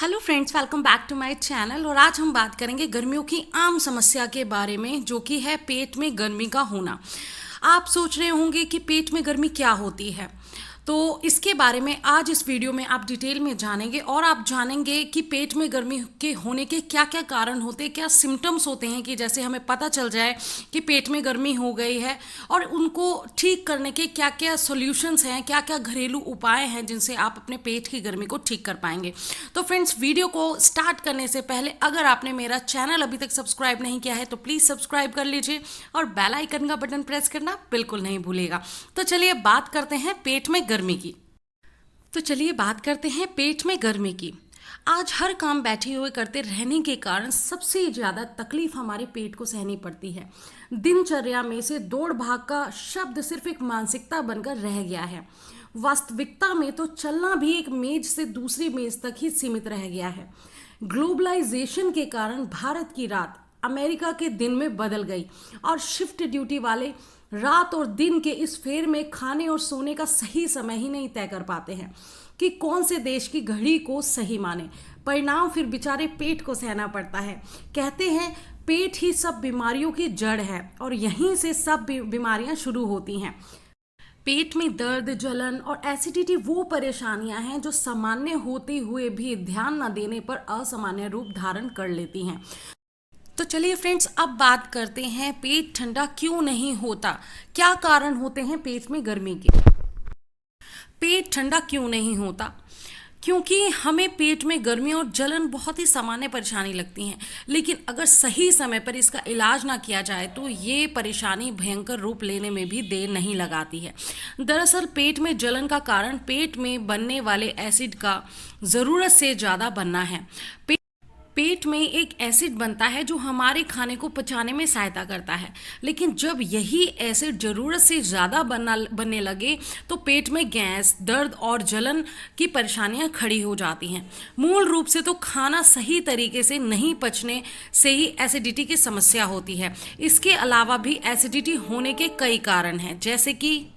Hello friends, welcome back to my channel. और आज हम बात करेंगे गर्मियों की आम समस्या के बारे में, जो कि है पेट में गर्मी का होना। आप सोच रहे होंगे कि पेट में गर्मी क्या होती है, तो इसके बारे में आज इस वीडियो में आप डिटेल में जानेंगे और आप जानेंगे कि पेट में गर्मी के होने के क्या क्या कारण होते हैं, क्या सिम्टम्स होते हैं कि जैसे हमें पता चल जाए कि पेट में गर्मी हो गई है, और उनको ठीक करने के क्या क्या सॉल्यूशंस हैं, क्या क्या घरेलू उपाय हैं जिनसे आप अपने पेट की गर्मी को ठीक कर पाएंगे। तो फ्रेंड्स, वीडियो को स्टार्ट करने से पहले अगर आपने मेरा चैनल अभी तक सब्सक्राइब नहीं किया है तो प्लीज़ सब्सक्राइब कर लीजिए और बेल आइकन का बटन प्रेस करना बिल्कुल नहीं भूलिएगा। तो चलिए बात करते हैं पेट में गर्मी की। पेट में गर्मी की। आज हर काम बैठे हुए करते रहने के कारण सबसे ज़्यादा तकलीफ हमारे पेट को सहनी पड़ती है। दिनचर्या में से दौड़ भाग का शब्द सिर्फ एक मानसिकता बनकर रह गया है। वास्तविकता में तो चलना भी एक मेज से दूसरी मेज तक ही सीमित रह गया है। ग्लोबलाइजेशन के कारण भारत की रात अमेरिका के दिन में बदल गई और शिफ्ट ड्यूटी वाले रात और दिन के इस फेर में खाने और सोने का सही समय ही नहीं तय कर पाते हैं कि कौन से देश की घड़ी को सही माने। परिणाम फिर बेचारे पेट को सहना पड़ता है। कहते हैं पेट ही सब बीमारियों की जड़ है और यहीं से सब बीमारियां शुरू होती हैं। पेट में दर्द, जलन और एसिडिटी वो परेशानियां हैं जो सामान्य होते हुए भी ध्यान न देने पर असामान्य रूप धारण कर लेती हैं। तो चलिए फ्रेंड्स, अब बात करते हैं पेट ठंडा क्यों नहीं होता, क्या कारण होते हैं पेट में गर्मी के। पेट ठंडा क्यों नहीं होता? क्योंकि हमें पेट में गर्मी और जलन बहुत ही सामान्य परेशानी लगती हैं, लेकिन अगर सही समय पर इसका इलाज ना किया जाए तो ये परेशानी भयंकर रूप लेने में भी देर नहीं लगाती है। दरअसल पेट में जलन का कारण पेट में बनने वाले एसिड का ज़रूरत से ज़्यादा बनना है। पेट में एक एसिड बनता है जो हमारे खाने को पचाने में सहायता करता है, लेकिन जब यही एसिड ज़रूरत से ज़्यादा बनने लगे तो पेट में गैस, दर्द और जलन की परेशानियां खड़ी हो जाती हैं। मूल रूप से तो खाना सही तरीके से नहीं पचने से ही एसिडिटी की समस्या होती है। इसके अलावा भी एसिडिटी होने के कई कारण हैं, जैसे कि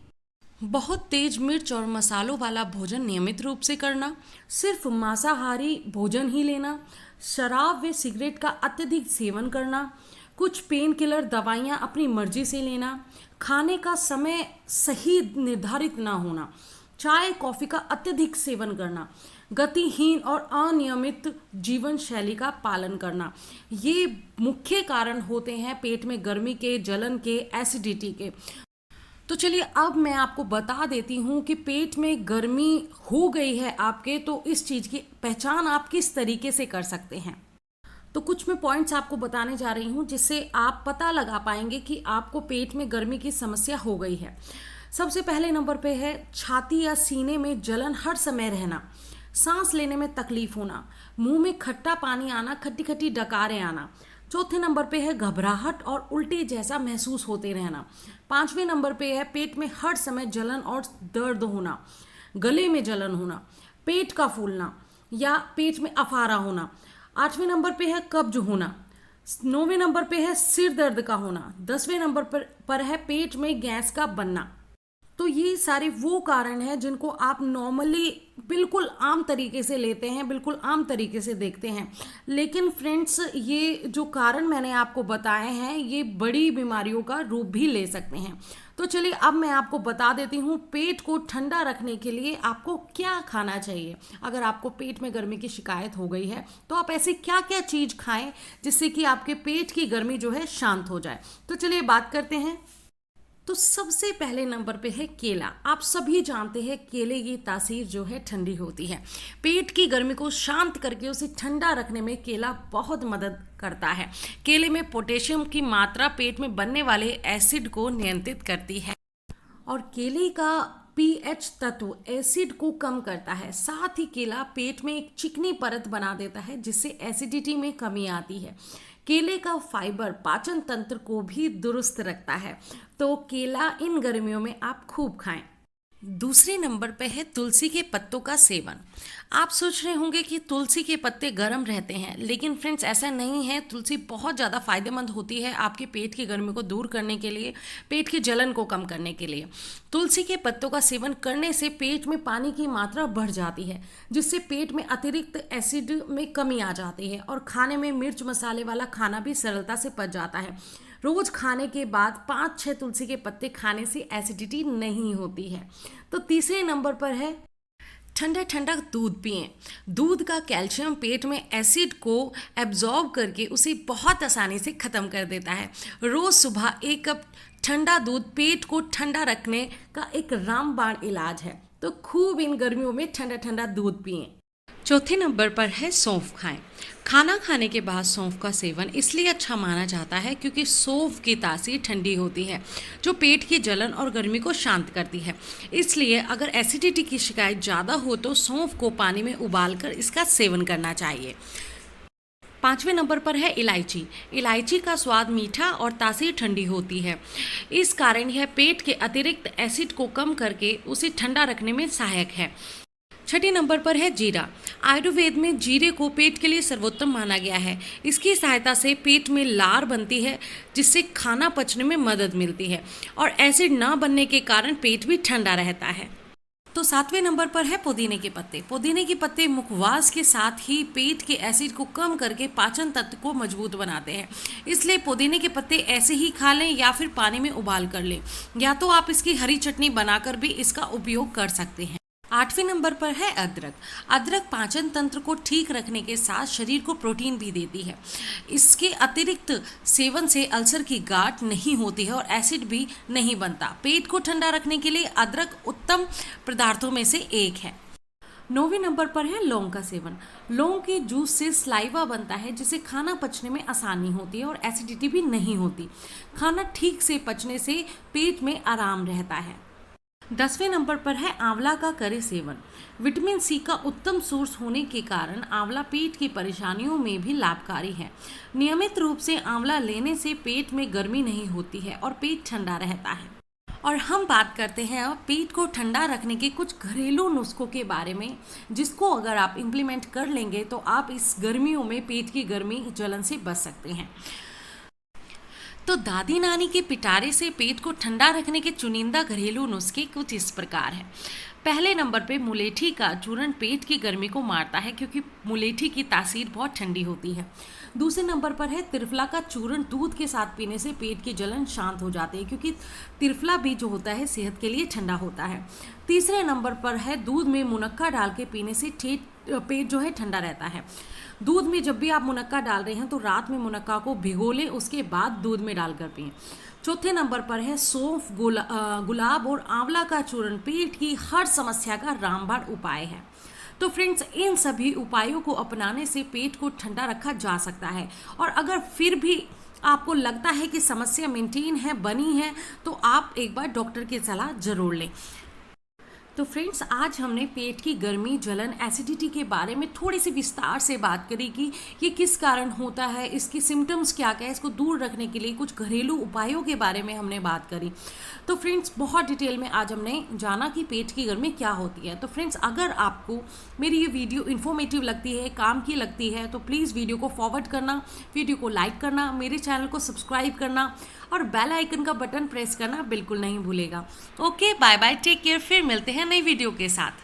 बहुत तेज मिर्च और मसालों वाला भोजन नियमित रूप से करना, सिर्फ मांसाहारी भोजन ही लेना, शराब व सिगरेट का अत्यधिक सेवन करना, कुछ पेन किलर दवाइयाँ अपनी मर्जी से लेना, खाने का समय सही निर्धारित ना होना, चाय कॉफ़ी का अत्यधिक सेवन करना, गतिहीन और अनियमित जीवन शैली का पालन करना, ये मुख्य कारण होते हैं पेट में गर्मी के, जलन के, एसिडिटी के। तो चलिए अब मैं आपको बता देती हूँ कि पेट में गर्मी हो गई है आपके, तो इस चीज़ की पहचान आप किस तरीके से कर सकते हैं। तो कुछ मैं पॉइंट्स आपको बताने जा रही हूँ जिससे आप पता लगा पाएंगे कि आपको पेट में गर्मी की समस्या हो गई है। सबसे पहले नंबर पे है छाती या सीने में जलन हर समय रहना, सांस लेने में तकलीफ होना, मुंह में खट्टा पानी आना, खट्टी खट्टी डकारें आना। चौथे नंबर पे है घबराहट और उल्टी जैसा महसूस होते रहना। पांचवें नंबर पे है पेट में हर समय जलन और दर्द होना, गले में जलन होना, पेट का फूलना या पेट में अफारा होना। आठवें नंबर पे है कब्ज होना। नौवें नंबर पे है सिर दर्द का होना। 10वें नंबर पर है पेट में गैस का बनना। तो ये सारे वो कारण हैं जिनको आप नॉर्मली बिल्कुल आम तरीके से लेते हैं, बिल्कुल आम तरीके से देखते हैं, लेकिन फ्रेंड्स ये जो कारण मैंने आपको बताए हैं ये बड़ी बीमारियों का रूप भी ले सकते हैं। तो चलिए अब मैं आपको बता देती हूँ पेट को ठंडा रखने के लिए आपको क्या खाना चाहिए। अगर आपको पेट में गर्मी की शिकायत हो गई है तो आप ऐसी क्या क्या चीज़ खाएं जिससे कि आपके पेट की गर्मी जो है शांत हो जाए। तो चलिए बात करते हैं। तो सबसे पहले नंबर पे है केला। आप सभी जानते हैं केले की तासीर जो है ठंडी होती है। पेट की गर्मी को शांत करके उसे ठंडा रखने में केला बहुत मदद करता है। केले में पोटेशियम की मात्रा पेट में बनने वाले एसिड को नियंत्रित करती है और केले का पीएच तत्व एसिड को कम करता है। साथ ही केला पेट में एक चिकनी परत बना देता है जिससे एसिडिटी में कमी आती है। केले का फाइबर पाचन तंत्र को भी दुरुस्त रखता है, तो केला इन गर्मियों में आप खूब खाएं। दूसरे नंबर पर है तुलसी के पत्तों का सेवन। आप सोच रहे होंगे कि तुलसी के पत्ते गर्म रहते हैं, लेकिन फ्रेंड्स ऐसा नहीं है। तुलसी बहुत ज़्यादा फायदेमंद होती है आपके पेट की गर्मी को दूर करने के लिए, पेट की जलन को कम करने के लिए। तुलसी के पत्तों का सेवन करने से पेट में पानी की मात्रा बढ़ जाती है, जिससे पेट में अतिरिक्त एसिड में कमी आ जाती है और खाने में मिर्च मसाले वाला खाना भी सरलता से पच जाता है। रोज खाने के बाद 5-6 तुलसी के पत्ते खाने से एसिडिटी नहीं होती है। तो तीसरे नंबर पर है ठंडा ठंडा दूध पिएं। दूध का कैल्शियम पेट में एसिड को एब्जॉर्ब करके उसे बहुत आसानी से ख़त्म कर देता है। रोज़ सुबह 1 कप ठंडा दूध पेट को ठंडा रखने का एक रामबाण इलाज है। तो खूब इन गर्मियों में ठंडा ठंडा दूध पिएं। चौथे नंबर पर है सौंफ खाएं। खाना खाने के बाद सौंफ का सेवन इसलिए अच्छा माना जाता है क्योंकि सौंफ की तासीर ठंडी होती है, जो पेट की जलन और गर्मी को शांत करती है। इसलिए अगर एसिडिटी की शिकायत ज़्यादा हो तो सौंफ को पानी में उबालकर इसका सेवन करना चाहिए। पाँचवें नंबर पर है इलायची। इलायची का स्वाद मीठा और तासीर ठंडी होती है। इस कारण यह पेट के अतिरिक्त एसिड को कम करके उसे ठंडा रखने में सहायक है। छठे नंबर पर है जीरा। आयुर्वेद में जीरे को पेट के लिए सर्वोत्तम माना गया है। इसकी सहायता से पेट में लार बनती है, जिससे खाना पचने में मदद मिलती है और एसिड ना बनने के कारण पेट भी ठंडा रहता है। तो सातवें नंबर पर है पुदीने के पत्ते। पुदीने के पत्ते मुखवास के साथ ही पेट के एसिड को कम करके पाचन तंत्र को मजबूत बनाते हैं। इसलिए पुदीने के पत्ते ऐसे ही खा लें या फिर पानी में उबाल कर लें, या तो आप इसकी हरी चटनी बनाकर भी इसका उपयोग कर सकते हैं। आठवें नंबर पर है अदरक। अदरक पाचन तंत्र को ठीक रखने के साथ शरीर को प्रोटीन भी देती है। इसके अतिरिक्त सेवन से अल्सर की गांठ नहीं होती है और एसिड भी नहीं बनता। पेट को ठंडा रखने के लिए अदरक उत्तम पदार्थों में से एक है। 9वें नंबर पर है लौंग का सेवन। लौंग के जूस से स्लाइवा बनता है, जिससे खाना पचने में आसानी होती है और एसिडिटी भी नहीं होती। खाना ठीक से पचने से पेट में आराम रहता है। 10वें नंबर पर है आंवला का करी सेवन। विटामिन सी का उत्तम सोर्स होने के कारण आंवला पेट की परेशानियों में भी लाभकारी है। नियमित रूप से आंवला लेने से पेट में गर्मी नहीं होती है और पेट ठंडा रहता है। और हम बात करते हैं अब पेट को ठंडा रखने के कुछ घरेलू नुस्खों के बारे में, जिसको अगर आप इम्प्लीमेंट कर लेंगे तो आप इस गर्मियों में पेट की गर्मी जलन से बच सकते हैं। तो दादी नानी के पिटारे से पेट को ठंडा रखने के चुनिंदा घरेलू नुस्खे कुछ इस प्रकार हैं। पहले नंबर पे मुलेठी का चूर्ण पेट की गर्मी को मारता है, क्योंकि मुलेठी की तासीर बहुत ठंडी होती है। दूसरे नंबर पर है त्रिफला का चूर्ण। दूध के साथ पीने से पेट की जलन शांत हो जाती है, क्योंकि त्रिफला भी जो होता है सेहत के लिए ठंडा होता है। तीसरे नंबर पर है दूध में मुनक्का डाल के पीने से पेट जो है ठंडा रहता है। दूध में जब भी आप मुनक्का डाल रहे हैं तो रात में मुनक्का को भिगो लें, उसके बाद दूध में डालकर पिएं। चौथे नंबर पर है सौंफ, गुलाब और आंवला का चूर्ण पेट की हर समस्या का रामबाण उपाय है। तो फ्रेंड्स, इन सभी उपायों को अपनाने से पेट को ठंडा रखा जा सकता है। और अगर फिर भी आपको लगता है कि समस्या मेंटेन है, बनी है, तो आप एक बार डॉक्टर की सलाह जरूर लें। तो फ्रेंड्स, आज हमने पेट की गर्मी, जलन, एसिडिटी के बारे में थोड़ी सी विस्तार से बात करी कि ये किस कारण होता है, इसकी सिम्टम्स क्या क्या है, इसको दूर रखने के लिए कुछ घरेलू उपायों के बारे में हमने बात करी। तो फ्रेंड्स, बहुत डिटेल में आज हमने जाना कि पेट की गर्मी क्या होती है। तो फ्रेंड्स, अगर आपको मेरी ये वीडियो इन्फॉर्मेटिव लगती है, काम की लगती है, तो प्लीज़ वीडियो को फॉरवर्ड करना, वीडियो को लाइक करना, मेरे चैनल को सब्सक्राइब करना और बेल आइकन का बटन प्रेस करना बिल्कुल नहीं भूलेगा। Okay, bye bye, take care. फिर मिलते हैं नई वीडियो के साथ।